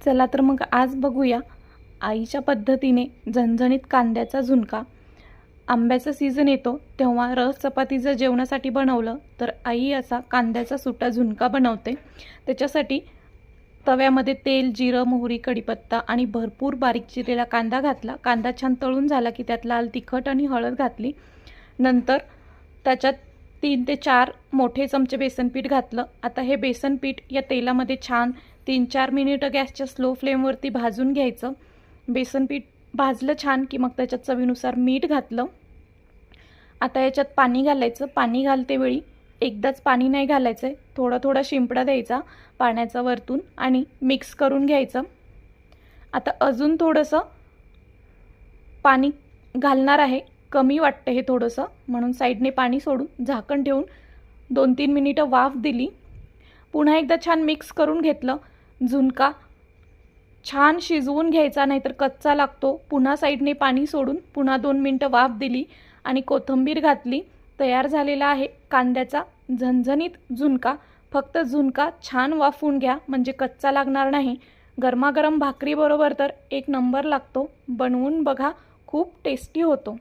चला तर मग आज बघूया आईच्या पद्धतीने झणझणीत कांद्याचा झुणका। आंब्याचा सीझन येतो तेव्हा रस चपाती जर जेवणासाठी बनवलं तर आई असा कांद्याचा सुट्टा झुणका बनवते। त्याच्यासाठी तव्यामध्ये तेल, जिरं, मोहरी, कढीपत्ता आणि भरपूर बारीक चिरलेला कांदा घातला। कांदा छान तळून झाला की त्यात लाल तिखट आणि हळद घातली। नंतर त्याच्यात 3 ते 4 मोठे चमचे बेसन पीठ घातलं। आता हे बेसन पीठ या तेलामध्ये छान 3-4 मिनिटं गॅसच्या स्लो फ्लेमवरती भाजून घ्यायचं। बेसन पीठ भाजलं छान की मग त्याच्यात चवीनुसार मीठ घातलं। आता याच्यात पाणी घालायचं। पाणी घालते वेळी एकदाच पाणी नाही घालायचं, थोडा थोडा शिंपडा द्यायचा पाण्याचा वरतून आणि मिक्स करून घ्यायचं। आता अजून थोडंसं पाणी घालणार आहे, कमी वाटतं हे थोडंसं, म्हणून साईडने पाणी सोडून झाकण ठेवून 2-3 मिनिटं वाफ दिली। पुन्हा एकदा छान मिक्स करून घेतलं। झुणका छान शिजवून घ्यायचा नाहीतर कच्चा लागतो। पुन्हा साईडने पाणी सोडून पुन्हा 2 मिनिटं वाफ दिली आणि कोथिंबीर घातली। तयार झालेला आहे कांद्याचा झणझणीत झुणका। फक्त झुणका छान वाफवून घ्या म्हणजे कच्चा लागणार नाही। गरमागरम भाकरीबरोबर तर एक नंबर लागतो। बनवून बघा, खूप टेस्टी होतो।